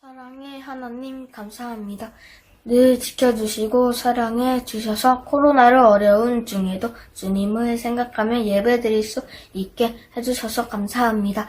사랑의 하나님 감사합니다. 늘 지켜주시고 사랑해 주셔서 코로나로 어려운 중에도 주님을 생각하며 예배드릴 수 있게 해주셔서 감사합니다.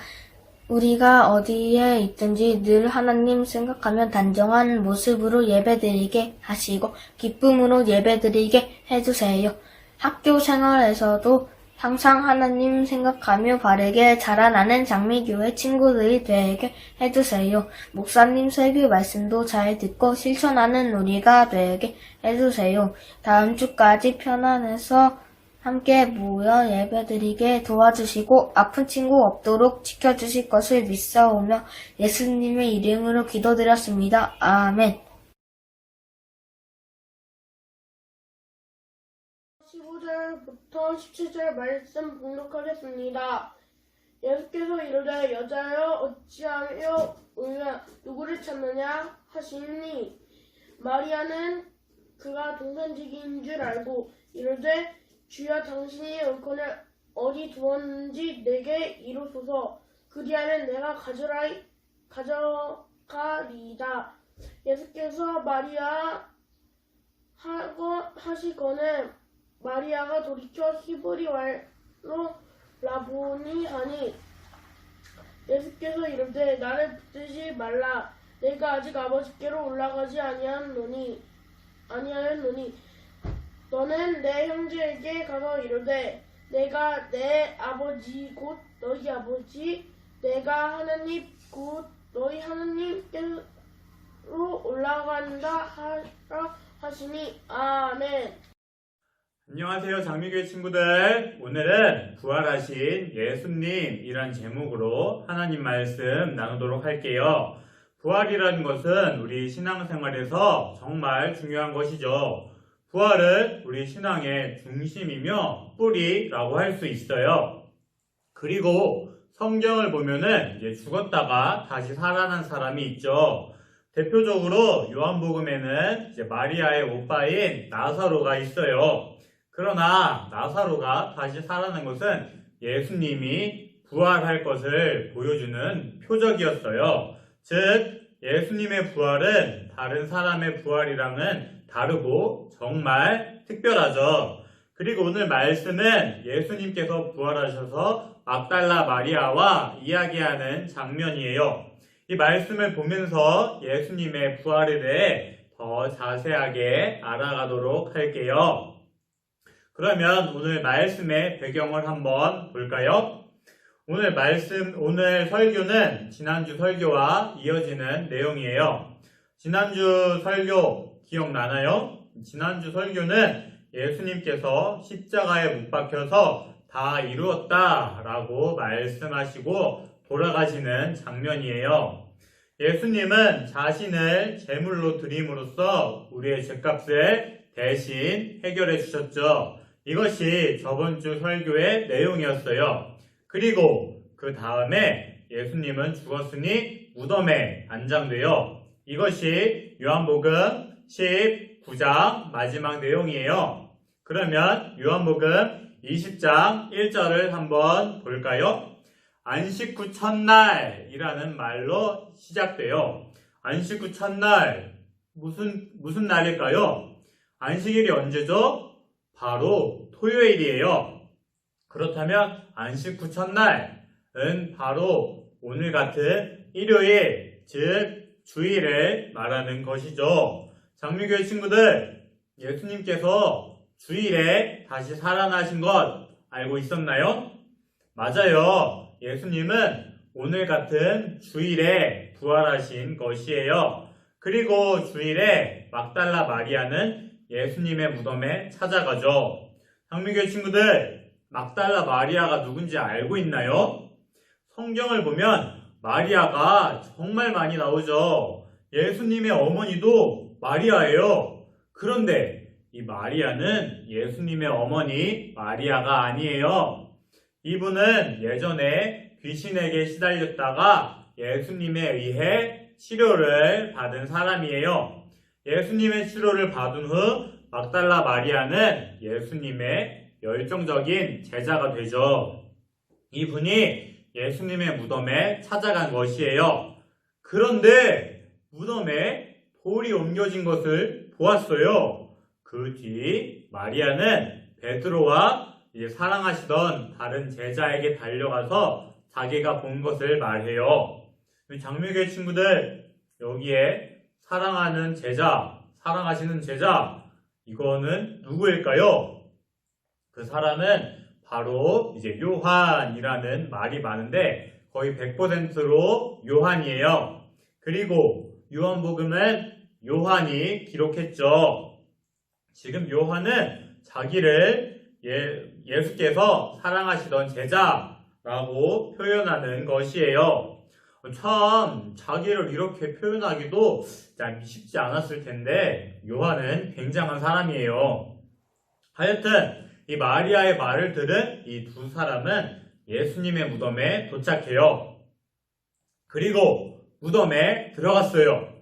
우리가 어디에 있든지 늘 하나님 생각하며 단정한 모습으로 예배드리게 하시고 기쁨으로 예배드리게 해주세요. 학교 생활에서도 항상 하나님 생각하며 바르게 자라나는 장미교회 친구들이 되게 해주세요. 목사님 설교 말씀도 잘 듣고 실천하는 우리가 되게 해주세요. 다음 주까지 편안해서 함께 모여 예배드리게 도와주시고 아픈 친구 없도록 지켜주실 것을 믿사오며 예수님의 이름으로 기도드렸습니다. 아멘. 15절부터 17절 말씀 봉독하겠습니다. 예수께서 이르되 여자여 어찌하여 누구를 찾느냐 하시니 마리아는 그가 동산지기인 줄 알고 이르되 주여 당신이 은권을 어디 두었는지 내게 이루소서. 그리하면 내가 가져가리이다. 예수께서 마리아 하시거늘 마리아가 돌이켜 히브리 말로 라보니 하니 예수께서 이르되 나를 붙들지 말라. 내가 아직 아버지께로 올라가지 아니하였노니 너는 내 형제에게 가서 이르되 내가 내 아버지 곧 너희 아버지 내가 하나님 곧 너희 하나님께로 올라간다 하라 하시니 아멘. 안녕하세요, 장미교회 친구들. 오늘은 부활하신 예수님이란 제목으로 하나님 말씀 나누도록 할게요. 부활이라는 것은 우리 신앙생활에서 정말 중요한 것이죠. 부활은 우리 신앙의 중심이며 뿌리라고 할 수 있어요. 그리고 성경을 보면은 이제 죽었다가 다시 살아난 사람이 있죠. 대표적으로 요한복음에는 이제 마리아의 오빠인 나사로가 있어요. 그러나 나사로가 다시 살아난 것은 예수님이 부활할 것을 보여주는 표적이었어요. 즉 예수님의 부활은 다른 사람의 부활이랑은 다르고 정말 특별하죠. 그리고 오늘 말씀은 예수님께서 부활하셔서 막달라 마리아와 이야기하는 장면이에요. 이 말씀을 보면서 예수님의 부활에 대해 더 자세하게 알아가도록 할게요. 그러면 오늘 말씀의 배경을 한번 볼까요? 오늘 설교는 지난주 설교와 이어지는 내용이에요. 지난주 설교 기억나나요? 지난주 설교는 예수님께서 십자가에 못 박혀서 다 이루었다라고 말씀하시고 돌아가시는 장면이에요. 예수님은 자신을 제물로 드림으로써 우리의 죄값을 대신 해결해 주셨죠. 이것이 저번 주 설교의 내용이었어요. 그리고 그 다음에 예수님은 죽었으니 무덤에 안장돼요. 이것이 요한복음 19장 마지막 내용이에요. 그러면 요한복음 20장 1절을 한번 볼까요? 안식 후 첫날이라는 말로 시작돼요. 안식 후 첫날 무슨 날일까요? 안식일이 언제죠? 바로 토요일이에요. 그렇다면 안식 후 첫날은 바로 오늘 같은 일요일, 즉 주일을 말하는 것이죠. 장미교회 친구들, 예수님께서 주일에 다시 살아나신 것 알고 있었나요? 맞아요. 예수님은 오늘 같은 주일에 부활하신 것이에요. 그리고 주일에 막달라 마리아는 예수님의 무덤에 찾아가죠. 장미교회 친구들, 막달라 마리아가 누군지 알고 있나요? 성경을 보면 마리아가 정말 많이 나오죠. 예수님의 어머니도 마리아예요. 그런데 이 마리아는 예수님의 어머니 마리아가 아니에요. 이분은 예전에 귀신에게 시달렸다가 예수님에 의해 치료를 받은 사람이에요. 예수님의 치료를 받은 후 막달라 마리아는 예수님의 열정적인 제자가 되죠. 이분이 예수님의 무덤에 찾아간 것이에요. 그런데 무덤에 돌이 옮겨진 것을 보았어요. 그 뒤 마리아는 베드로와 이제 사랑하시던 다른 제자에게 달려가서 자기가 본 것을 말해요. 장미교회 친구들, 여기에 사랑하는 제자, 사랑하시는 제자, 이거는 누구일까요? 그 사람은 바로 이제 요한이라는 말이 많은데 거의 100%로 요한이에요. 그리고 요한복음은 요한이 기록했죠. 지금 요한은 자기를 예수께서 사랑하시던 제자라고 표현하는 것이에요. 참 자기를 이렇게 표현하기도 쉽지 않았을 텐데 요한은 굉장한 사람이에요. 하여튼 이 마리아의 말을 들은 이 두 사람은 예수님의 무덤에 도착해요. 그리고 무덤에 들어갔어요.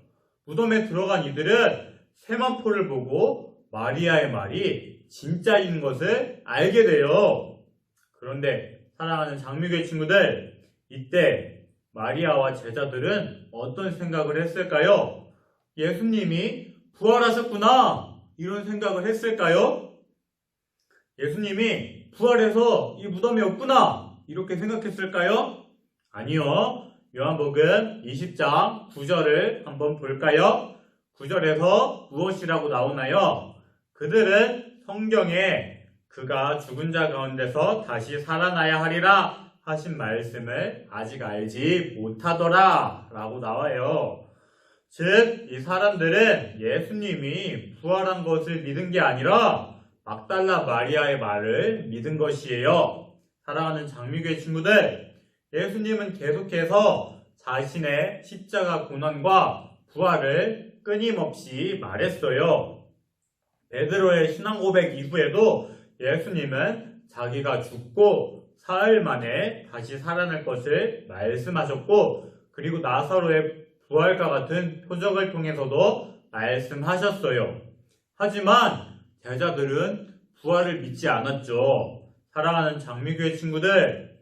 무덤에 들어간 이들은 세마포를 보고 마리아의 말이 진짜인 것을 알게 돼요. 그런데 사랑하는 장미교회 친구들, 이때 마리아와 제자들은 어떤 생각을 했을까요? 예수님이 부활하셨구나, 이런 생각을 했을까요? 예수님이 부활해서 이 무덤에 없구나, 이렇게 생각했을까요? 아니요. 요한복음 20장 9절을 한번 볼까요? 9절에서 무엇이라고 나오나요? 그들은 성경에 그가 죽은 자 가운데서 다시 살아나야 하리라 하신 말씀을 아직 알지 못하더라 라고 나와요. 즉, 이 사람들은 예수님이 부활한 것을 믿은 게 아니라 막달라 마리아의 말을 믿은 것이에요. 사랑하는 장미교회 친구들, 예수님은 계속해서 자신의 십자가 고난과 부활을 끊임없이 말했어요. 베드로의 신앙 고백 이후에도 예수님은 자기가 죽고 사흘 만에 다시 살아날 것을 말씀하셨고, 그리고 나사로의 부활과 같은 표적을 통해서도 말씀하셨어요. 하지만 제자들은 부활을 믿지 않았죠. 사랑하는 장미교회 친구들,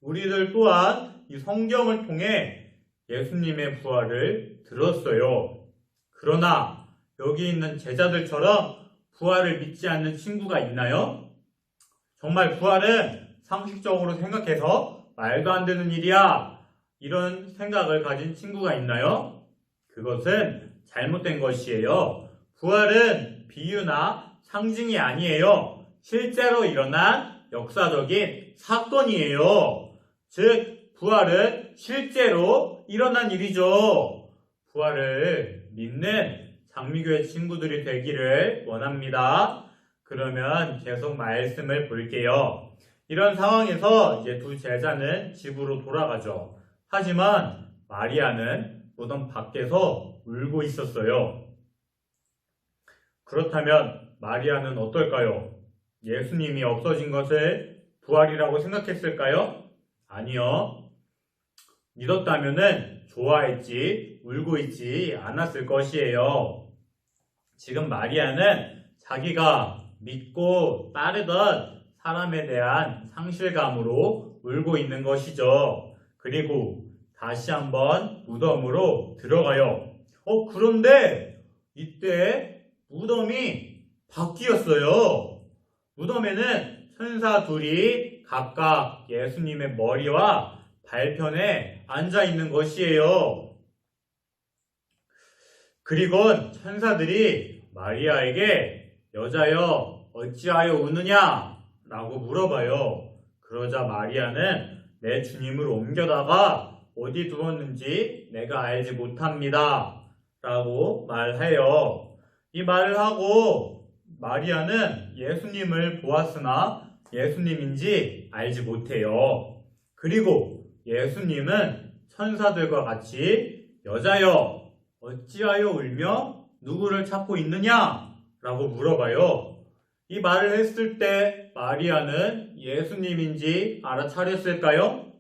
우리들 또한 이 성경을 통해 예수님의 부활을 들었어요. 그러나 여기 있는 제자들처럼 부활을 믿지 않는 친구가 있나요? 정말 부활은 상식적으로 생각해서 말도 안 되는 일이야, 이런 생각을 가진 친구가 있나요? 그것은 잘못된 것이에요. 부활은 비유나 상징이 아니에요. 실제로 일어난 역사적인 사건이에요. 즉, 부활은 실제로 일어난 일이죠. 부활을 믿는 장미교회 친구들이 되기를 원합니다. 그러면 계속 말씀을 볼게요. 이런 상황에서 이제 두 제자는 집으로 돌아가죠. 하지만 마리아는 무덤 밖에서 울고 있었어요. 그렇다면 마리아는 어떨까요? 예수님이 없어진 것을 부활이라고 생각했을까요? 아니요. 믿었다면은 좋아했지, 울고 있지 않았을 것이에요. 지금 마리아는 자기가 믿고 따르던 사람에 대한 상실감으로 울고 있는 것이죠. 그리고 다시 한번 무덤으로 들어가요. 그런데 이때 무덤이 바뀌었어요. 무덤에는 천사 둘이 각각 예수님의 머리와 발편에 앉아 있는 것이에요. 그리고 천사들이 마리아에게 여자여 어찌하여 우느냐? 라고 물어봐요. 그러자 마리아는 내 주님을 옮겨다가 어디 두었는지 내가 알지 못합니다. 라고 말해요. 이 말을 하고 마리아는 예수님을 보았으나 예수님인지 알지 못해요. 그리고 예수님은 천사들과 같이 여자여 어찌하여 울며 누구를 찾고 있느냐? 라고 물어봐요. 이 말을 했을 때 마리아는 예수님인지 알아차렸을까요?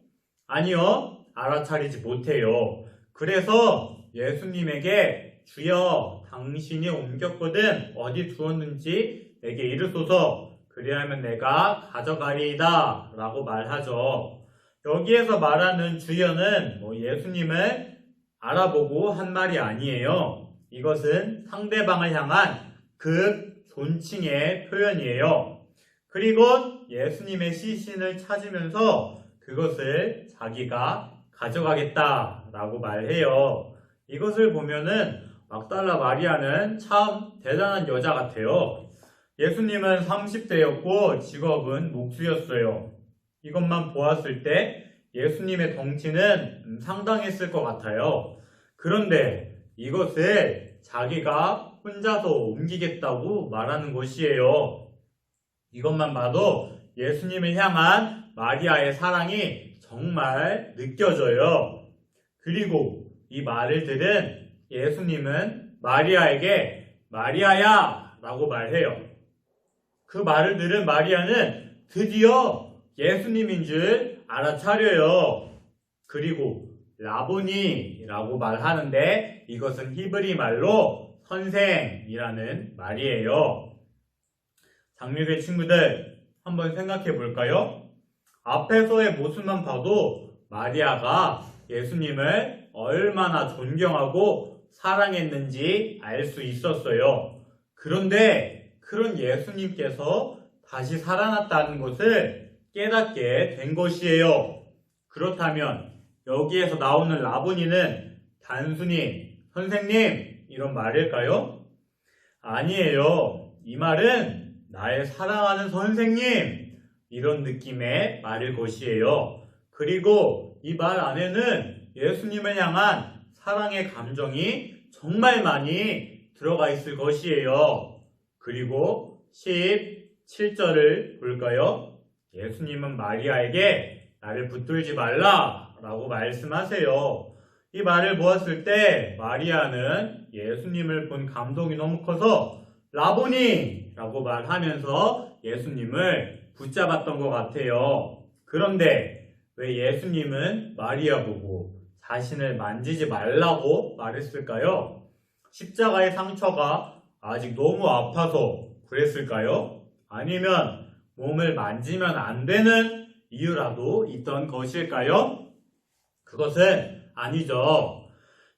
아니요, 알아차리지 못해요. 그래서 예수님에게 주여 당신이 옮겼거든 어디 두었는지 내게 이르소서, 그리하면 내가 가져가리이다 라고 말하죠. 여기에서 말하는 주여는 예수님을 알아보고 한 말이 아니에요. 이것은 상대방을 향한 존칭의 표현이에요. 그리고 예수님의 시신을 찾으면서 그것을 자기가 가져가겠다라고 말해요. 이것을 보면은 막달라 마리아는 참 대단한 여자 같아요. 예수님은 30대였고 직업은 목수였어요. 이것만 보았을 때 예수님의 덩치는 상당했을 것 같아요. 그런데 이것을 자기가 혼자서 옮기겠다고 말하는 것이에요. 이것만 봐도 예수님을 향한 마리아의 사랑이 정말 느껴져요. 그리고 이 말을 들은 예수님은 마리아에게 마리아야 라고 말해요. 그 말을 들은 마리아는 드디어 예수님인 줄 알아차려요. 그리고 라보니라고 말하는데 이것은 히브리 말로 선생이라는 말이에요. 장미교회 친구들 한번 생각해 볼까요? 앞에서의 모습만 봐도 마리아가 예수님을 얼마나 존경하고 사랑했는지 알 수 있었어요. 그런데 그런 예수님께서 다시 살아났다는 것을 깨닫게 된 것이에요. 그렇다면 여기에서 나오는 라보니는 단순히 선생님 이런 말일까요? 아니에요. 이 말은 나의 사랑하는 선생님 이런 느낌의 말일 것이에요. 그리고 이 말 안에는 예수님을 향한 사랑의 감정이 정말 많이 들어가 있을 것이에요. 그리고 17절을 볼까요? 예수님은 마리아에게 나를 붙들지 말라 라고 말씀하세요. 이 말을 보았을 때 마리아는 예수님을 본 감동이 너무 커서 라보니 라고 말하면서 예수님을 붙잡았던 것 같아요. 그런데 왜 예수님은 마리아 보고 자신을 만지지 말라고 말했을까요? 십자가의 상처가 아직 너무 아파서 그랬을까요? 아니면 몸을 만지면 안 되는 이유라도 있던 것일까요? 그것은 아니죠.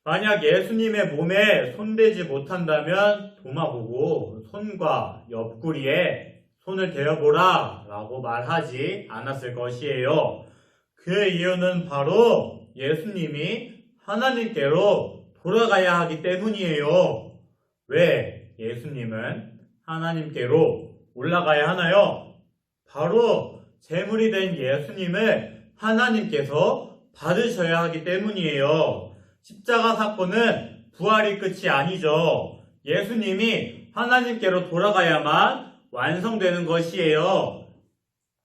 만약 예수님의 몸에 손대지 못한다면 도마보고 손과 옆구리에 손을 대어보라 라고 말하지 않았을 것이에요. 그 이유는 바로 예수님이 하나님께로 돌아가야 하기 때문이에요. 왜 예수님은 하나님께로 올라가야 하나요? 바로 제물이 된 예수님을 하나님께서 받으셔야 하기 때문이에요. 십자가 사건은 부활이 끝이 아니죠. 예수님이 하나님께로 돌아가야만 완성되는 것이에요.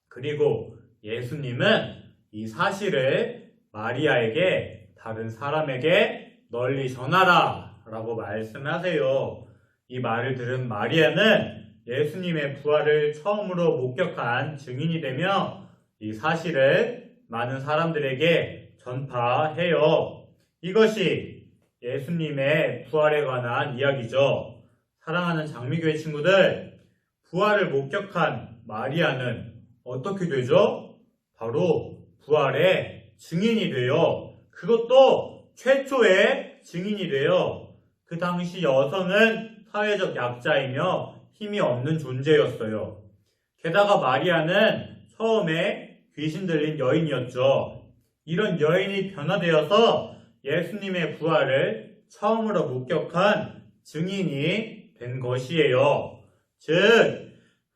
그리고 예수님은 이 사실을 마리아에게 다른 사람에게 널리 전하라 라고 말씀하세요. 이 말을 들은 마리아는 예수님의 부활을 처음으로 목격한 증인이 되며 이 사실을 많은 사람들에게 전파해요. 이것이 예수님의 부활에 관한 이야기죠. 사랑하는 장미교회 친구들, 부활을 목격한 마리아는 어떻게 되죠? 바로 부활의 증인이 돼요. 그것도 최초의 증인이 돼요. 그 당시 여성은 사회적 약자이며 힘이 없는 존재였어요. 게다가 마리아는 처음에 귀신 들린 여인이었죠. 이런 여인이 변화되어서 예수님의 부활을 처음으로 목격한 증인이 된 것이에요. 즉,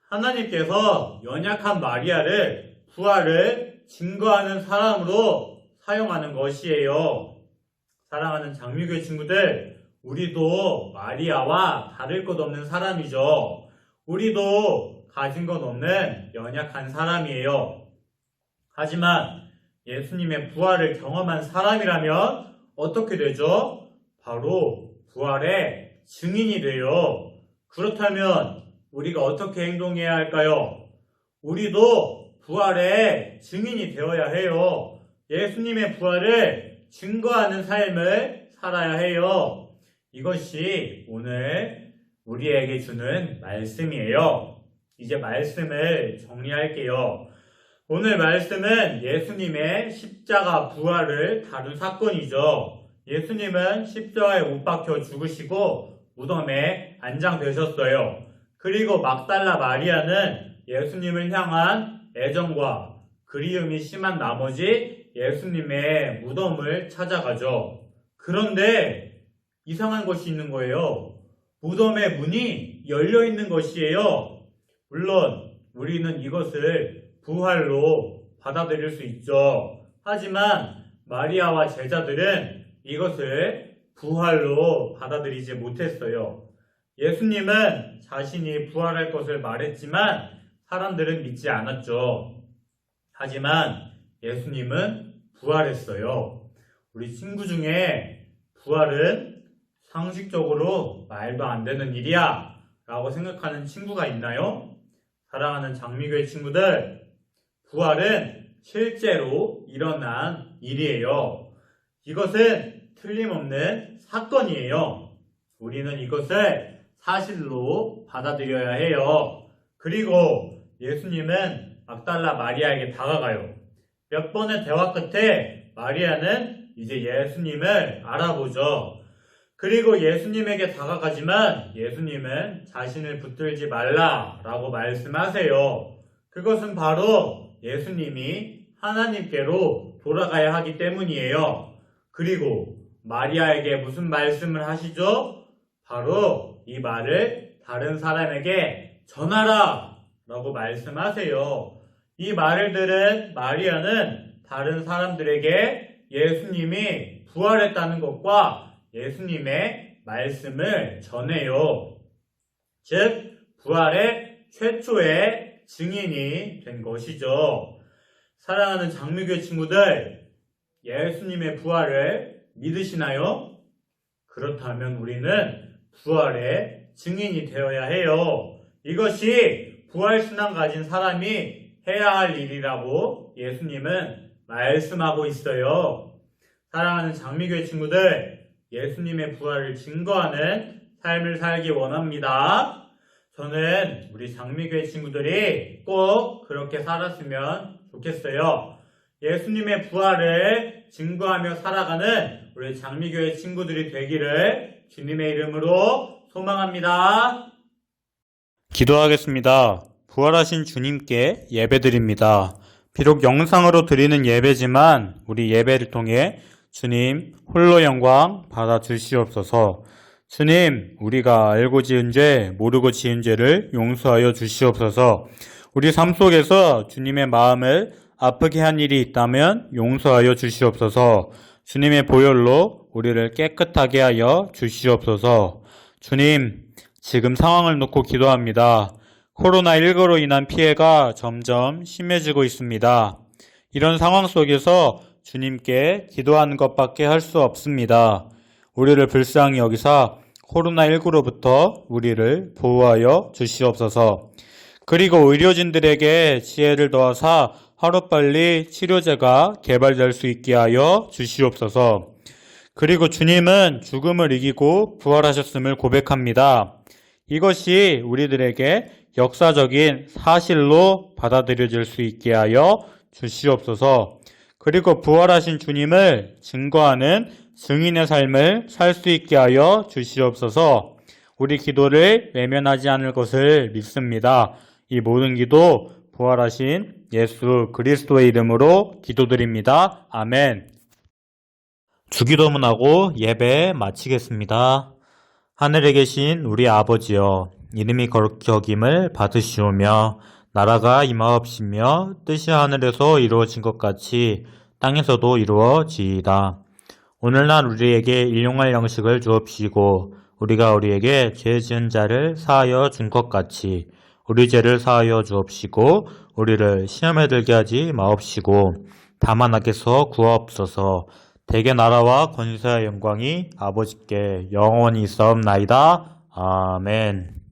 하나님께서 연약한 마리아를 부활을 증거하는 사람으로 사용하는 것이에요. 사랑하는 장미교회 친구들, 우리도 마리아와 다를 것 없는 사람이죠. 우리도 가진 것 없는 연약한 사람이에요. 하지만 예수님의 부활을 경험한 사람이라면 어떻게 되죠? 바로 부활의 증인이 돼요. 그렇다면 우리가 어떻게 행동해야 할까요? 우리도 부활의 증인이 되어야 해요. 예수님의 부활을 증거하는 삶을 살아야 해요. 이것이 오늘 우리에게 주는 말씀이에요. 이제 말씀을 정리할게요. 오늘 말씀은 예수님의 십자가 부활을 다룬 사건이죠. 예수님은 십자가에 못 박혀 죽으시고 무덤에 안장되셨어요. 그리고 막달라 마리아는 예수님을 향한 애정과 그리움이 심한 나머지 예수님의 무덤을 찾아가죠. 그런데 이상한 것이 있는 거예요. 무덤의 문이 열려 있는 것이에요. 물론 우리는 이것을 부활로 받아들일 수 있죠. 하지만 마리아와 제자들은 이것을 부활로 받아들이지 못했어요. 예수님은 자신이 부활할 것을 말했지만 사람들은 믿지 않았죠. 하지만 예수님은 부활했어요. 우리 친구 중에 부활은 상식적으로 말도 안 되는 일이야 라고 생각하는 친구가 있나요? 사랑하는 장미교회 친구들, 부활은 실제로 일어난 일이에요. 이것은 틀림없는 사건이에요. 우리는 이것을 사실로 받아들여야 해요. 그리고 예수님은 막달라 마리아에게 다가가요. 몇 번의 대화 끝에 마리아는 이제 예수님을 알아보죠. 그리고 예수님에게 다가가지만 예수님은 자신을 붙들지 말라라고 말씀하세요. 그것은 바로 예수님이 하나님께로 돌아가야 하기 때문이에요. 그리고 마리아에게 무슨 말씀을 하시죠? 바로 이 말을 다른 사람에게 전하라 라고 말씀하세요. 이 말을 들은 마리아는 다른 사람들에게 예수님이 부활했다는 것과 예수님의 말씀을 전해요. 즉, 부활의 최초의 증인이 된 것이죠. 사랑하는 장미교회 친구들, 예수님의 부활을 믿으시나요? 그렇다면 우리는 부활의 증인이 되어야 해요. 이것이 부활신앙 가진 사람이 해야 할 일이라고 예수님은 말씀하고 있어요. 사랑하는 장미교회 친구들, 예수님의 부활을 증거하는 삶을 살기 원합니다. 저는 우리 장미교회 친구들이 꼭 그렇게 살았으면 좋겠어요. 예수님의 부활을 증거하며 살아가는 우리 장미교회 친구들이 되기를 주님의 이름으로 소망합니다. 기도하겠습니다. 부활하신 주님께 예배드립니다. 비록 영상으로 드리는 예배지만 우리 예배를 통해 주님 홀로 영광 받아 주시옵소서. 주님, 우리가 알고 지은 죄, 모르고 지은 죄를 용서하여 주시옵소서. 우리 삶 속에서 주님의 마음을 아프게 한 일이 있다면 용서하여 주시옵소서. 주님의 보혈로 우리를 깨끗하게 하여 주시옵소서. 주님, 지금 상황을 놓고 기도합니다. 코로나19로 인한 피해가 점점 심해지고 있습니다. 이런 상황 속에서 주님께 기도하는 것밖에 할 수 없습니다. 우리를 불쌍히 여기사 코로나19로부터 우리를 보호하여 주시옵소서. 그리고 의료진들에게 지혜를 더하사 하루빨리 치료제가 개발될 수 있게 하여 주시옵소서. 그리고 주님은 죽음을 이기고 부활하셨음을 고백합니다. 이것이 우리들에게 역사적인 사실로 받아들여질 수 있게 하여 주시옵소서. 그리고 부활하신 주님을 증거하는 증인의 삶을 살 수 있게 하여 주시옵소서. 우리 기도를 외면하지 않을 것을 믿습니다. 이 모든 기도 부활하신 예수 그리스도의 이름으로 기도드립니다. 아멘. 주기도문하고 예배 마치겠습니다. 하늘에 계신 우리 아버지여, 이름이 거룩히 여김을 받으시오며 나라가 임하옵시며 뜻이 하늘에서 이루어진 것 같이 땅에서도 이루어지이다. 오늘날 우리에게 일용할 양식을 주옵시고 우리가 우리에게 죄 지은 자를 사하여 준 것 같이 우리 죄를 사하여 주옵시고 우리를 시험에 들게 하지 마옵시고 다만 악에서 구하옵소서. 대개 나라와 권세와 영광이 아버지께 영원히 있사옵나이다. 아멘.